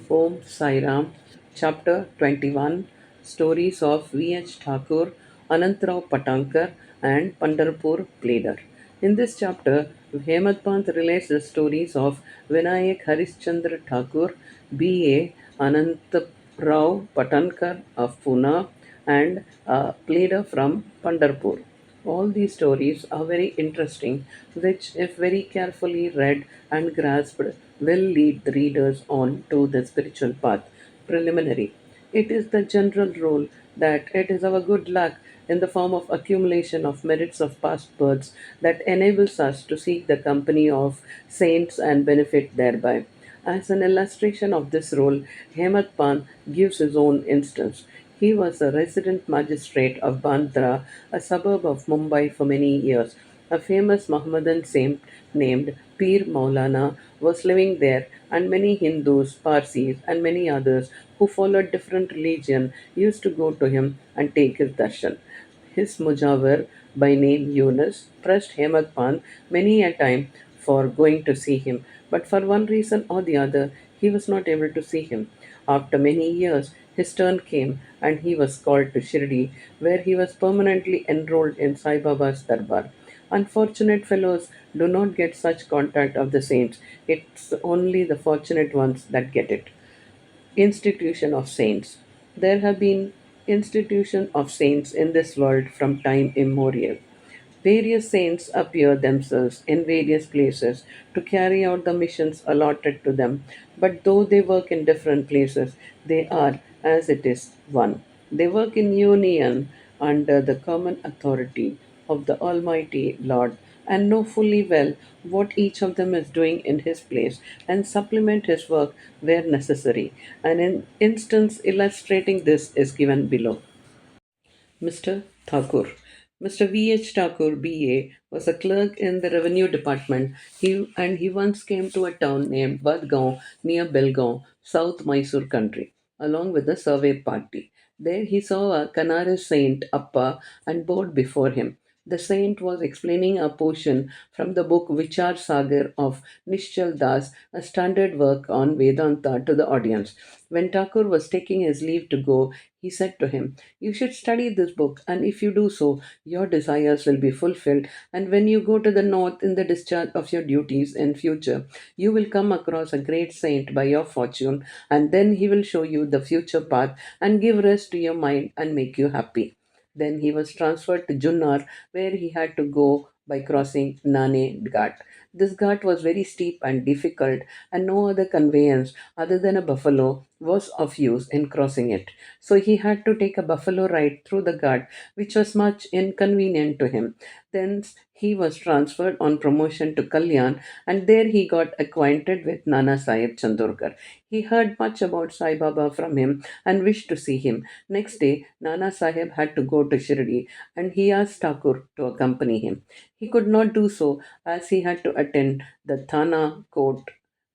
Om Sai Ram, Chapter 21, Stories of V.H. Thakur, Anantrao Patankar, and Pandarpur Pleader. In this chapter, Hemad Pant relates the stories of Vinayak Harishchandra Thakur, B.A. Anantrao Patankar of Pune, and a pleader from Pandarpur. All these stories are very interesting, which, if very carefully read and grasped, will lead the readers on to the spiritual path. Preliminary. It is the general rule that it is our good luck in the form of accumulation of merits of past births that enables us to seek the company of saints and benefit thereby. As an illustration of this rule, Hemant Pan gives his own instance. He was a resident magistrate of Bandra, a suburb of Mumbai, for many years. A famous Mohammedan saint named Pir Maulana was living there, and many Hindus, Parsis, and many others who followed different religion used to go to him and take his darshan. His Mujawar, by name Yunus, pressed Hemant Pan many a time for going to see him, but for one reason or the other, he was not able to see him. After many years, his turn came and he was called to Shirdi, where he was permanently enrolled in Sai Baba's Darbar. Unfortunate fellows do not get such contact of the saints. It's only the fortunate ones that get it. Institution of saints. There have been institution of saints in this world from time immemorial. Various saints appear themselves in various places to carry out the missions allotted to them, but though they work in different places, they are, as it is, one. They work in union under the common authority of the Almighty Lord and know fully well what each of them is doing in his place and supplement his work where necessary. An instance illustrating this is given below. Mr. Thakur. Mr. V.H. Thakur, B.A., was a clerk in the revenue department. He once came to a town named Badgaon near Belgaon, South Mysore country, along with a survey party. There he saw a Canara saint, Appa, and bowed before him. The saint was explaining a portion from the book Vichar Sagar of Nishchal Das, a standard work on Vedanta, to the audience. When Thakur was taking his leave to go, he said to him, "You should study this book, and if you do so, your desires will be fulfilled. And when you go to the north in the discharge of your duties in future, you will come across a great saint by your fortune, and then he will show you the future path and give rest to your mind and make you happy." Then he was transferred to Junnar, where he had to go by crossing Nane Ghat. This ghat was very steep and difficult, and no other conveyance other than a buffalo was of use in crossing it. So he had to take a buffalo ride through the ghat, which was much inconvenient to him. Thence he was transferred on promotion to Kalyan, and there he got acquainted with Nana Sahib Chandorkar. He heard much about Sai Baba from him and wished to see him. Next day, Nana Sahib had to go to Shirdi, and he asked Thakur to accompany him. He could not do so as he had to attend the Thana court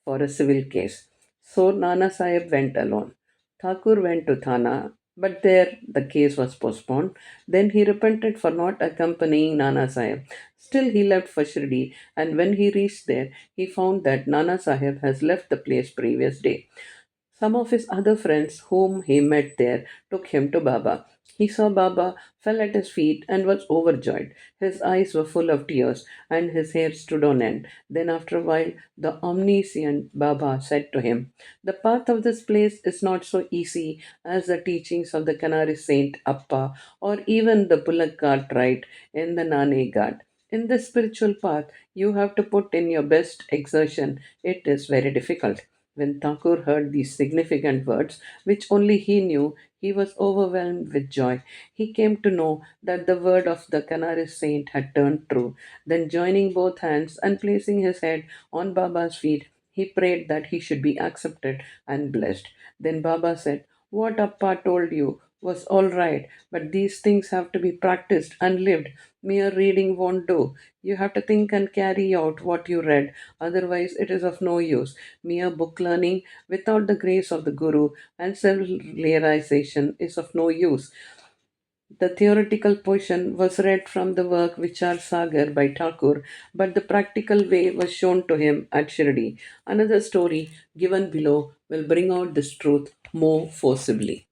for a civil case. So Nana Sahib went alone. Thakur went to Thana, but there the case was postponed. Then he repented for not accompanying Nana Sahib. Still, he left for Shirdi, and when he reached there, he found that Nana Sahib has left the place previous day. Some of his other friends whom he met there took him to Baba. He saw Baba, fell at his feet, and was overjoyed. His eyes were full of tears, and his hair stood on end. Then, after a while, the omniscient Baba said to him, "The path of this place is not so easy as the teachings of the Canary Saint Appa or even the Bullock cart ride in the Nane Ghat. In this spiritual path, you have to put in your best exertion. It is very difficult." When Thakur heard these significant words, which only he knew, he was overwhelmed with joy. He came to know that the word of the Canary saint had turned true. Then, joining both hands and placing his head on Baba's feet, he prayed that he should be accepted and blessed. Then Baba said, "What Appa told you was all right, but these things have to be practiced and lived. Mere reading won't do. You have to think and carry out what you read, otherwise, it is of no use. Mere book learning without the grace of the Guru and self realization is of no use. The theoretical portion was read from the work Vichar Sagar by Thakur, but the practical way was shown to him at Shirdi. Another story given below will bring out this truth more forcibly.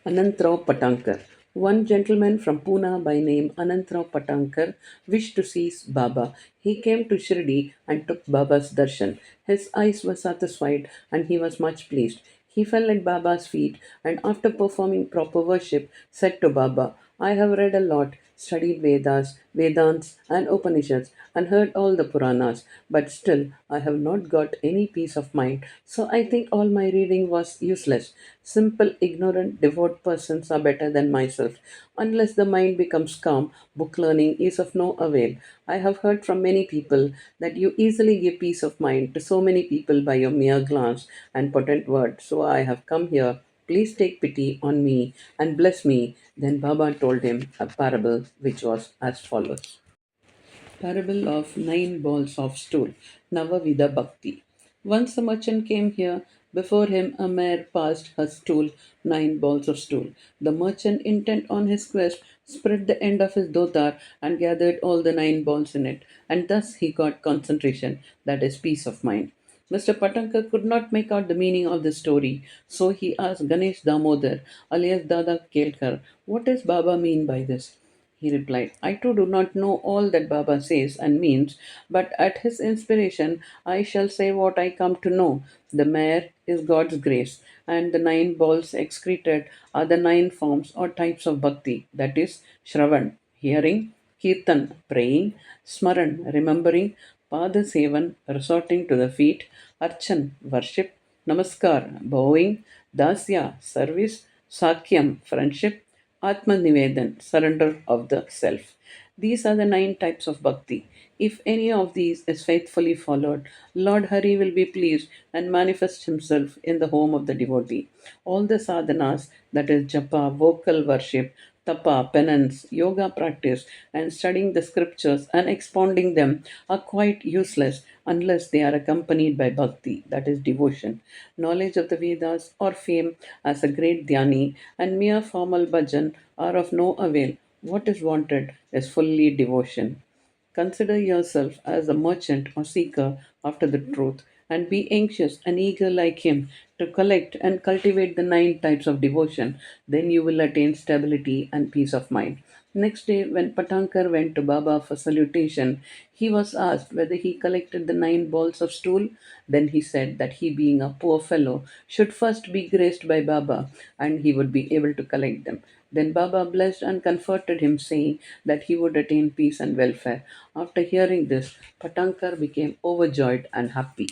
Anantrao Patankar. One gentleman from Pune by name Anantrao Patankar wished to see Baba. He came to Shirdi and took Baba's darshan. His eyes were satisfied and he was much pleased. He fell at Baba's feet and after performing proper worship said to Baba, I have read a lot, studied Vedas, Vedants, and Upanishads, and heard all the Puranas, but still I have not got any peace of mind. So I think all my reading was useless. Simple, ignorant, devout persons are better than myself. Unless the mind becomes calm, book learning is of no avail. I have heard from many people that you easily give peace of mind to so many people by your mere glance and potent word. So I have come here. Please take pity on me and bless me. Then Baba told him a parable which was as follows. Parable of nine balls of stool, Navavida Bhakti. Once a merchant came here. Before him a mare passed her stool, nine balls of stool. The merchant, intent on his quest, spread the end of his dotar and gathered all the nine balls in it, and thus he got concentration, that is, peace of mind. Mr. Patankar could not make out the meaning of the story, so he asked Ganesh Damodar, alias Dada Kelkar, what does Baba mean by this? He replied, I too do not know all that Baba says and means, but at his inspiration I shall say what I come to know. The mare is God's grace, and the nine balls excreted are the nine forms or types of bhakti, that is, Shravan, hearing, Kirtan, praying, Smaran, remembering, Pada Sevan, resorting to the feet, Archan, worship, Namaskar, bowing, Dasya, service, Sakyam, friendship, Atmanivedan, surrender of the self. These are the nine types of bhakti. If any of these is faithfully followed, Lord Hari will be pleased and manifest himself in the home of the devotee. All the sadhanas, that is japa, vocal worship, tapa, penance, yoga practice, and studying the scriptures and expounding them are quite useless unless they are accompanied by bhakti, that is devotion. Knowledge of the Vedas or fame as a great dhyani and mere formal bhajan are of no avail. What is wanted is fully devotion. Consider yourself as a merchant or seeker after the truth, and be anxious and eager like him to collect and cultivate the nine types of devotion. Then you will attain stability and peace of mind. Next day, when Patankar went to Baba for salutation, he was asked whether he collected the nine balls of stool. Then he said that he, being a poor fellow, should first be graced by Baba and he would be able to collect them. Then Baba blessed and comforted him, saying that he would attain peace and welfare. After hearing this, Patankar became overjoyed and happy.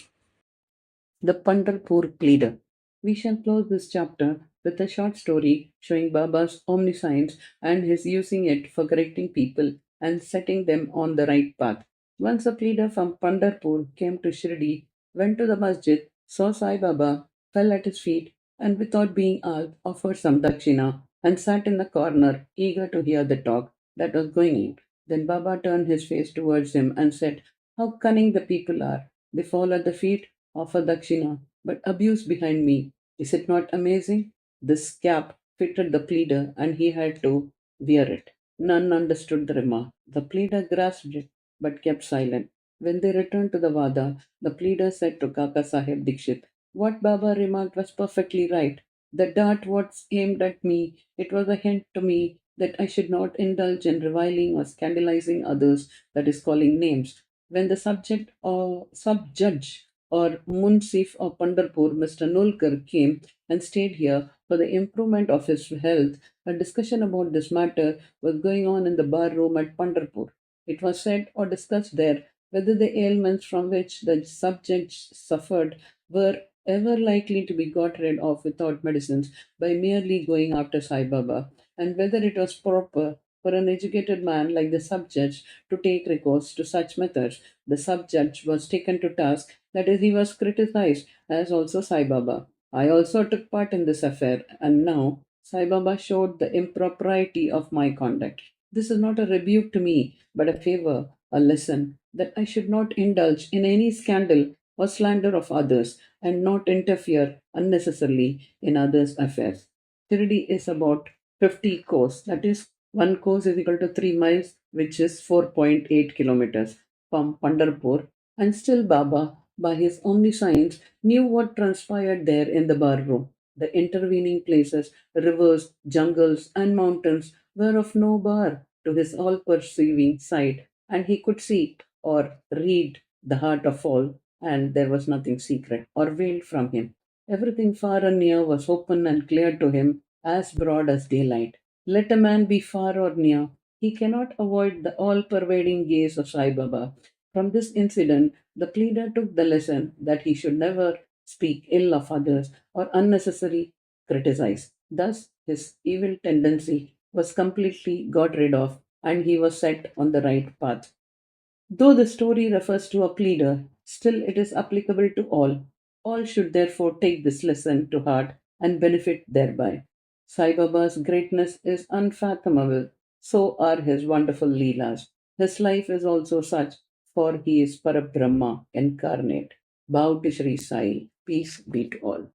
The Pandharpur Pleader. We shall close this chapter with a short story showing Baba's omniscience and his using it for correcting people and setting them on the right path. Once a pleader from Pandharpur came to Shirdi, went to the masjid, saw Sai Baba, fell at his feet, and without being asked, offered some dakshina and sat in the corner, eager to hear the talk that was going on. Then Baba turned his face towards him and said, how cunning the people are! They fall at the feet, offer dakshina, but abuse behind me. Is it not amazing? This cap fitted the pleader, and he had to wear it. None understood the remark. The pleader grasped it, but kept silent. When they returned to the Vada, the pleader said to Kaka Sahib Dikshit, what Baba remarked was perfectly right. The dart was aimed at me. It was a hint to me that I should not indulge in reviling or scandalizing others, that is, calling names. When the subject or sub judge or Munsif of Pandharpur, Mr. Nolkar, came and stayed here for the improvement of his health, a discussion about this matter was going on in the bar room at Pandharpur. It was said or discussed there whether the ailments from which the subject suffered were ever likely to be got rid of without medicines by merely going after Sai Baba, and whether it was proper for an educated man like the sub-judge to take recourse to such methods. The sub-judge was taken to task, that is, he was criticized, as also Sai Baba. I also took part in this affair, and now Sai Baba showed the impropriety of my conduct. This is not a rebuke to me, but a favor, a lesson that I should not indulge in any scandal or slander of others and not interfere unnecessarily in others' affairs. Shirdi is about 50 course. That is, one course is equal to 3 miles, which is 4.8 kilometers from Pandarpur. And still, Baba, by his omniscience, knew what transpired there in the bar room. The intervening places, rivers, jungles, and mountains were of no bar to his all perceiving sight, and he could see or read the heart of all, and there was nothing secret or veiled from him. Everything far and near was open and clear to him, as broad as daylight. Let a man be far or near, he cannot avoid the all pervading gaze of Sai Baba. From this incident, the pleader took the lesson that he should never speak ill of others or unnecessarily criticize. Thus, his evil tendency was completely got rid of, and he was set on the right path. Though the story refers to a pleader, still it is applicable to all. All should therefore take this lesson to heart and benefit thereby. Sai Baba's greatness is unfathomable, so are his wonderful Leelas. His life is also such, for he is Parabrahma incarnate. Bow to Sri Sai. Peace be to all.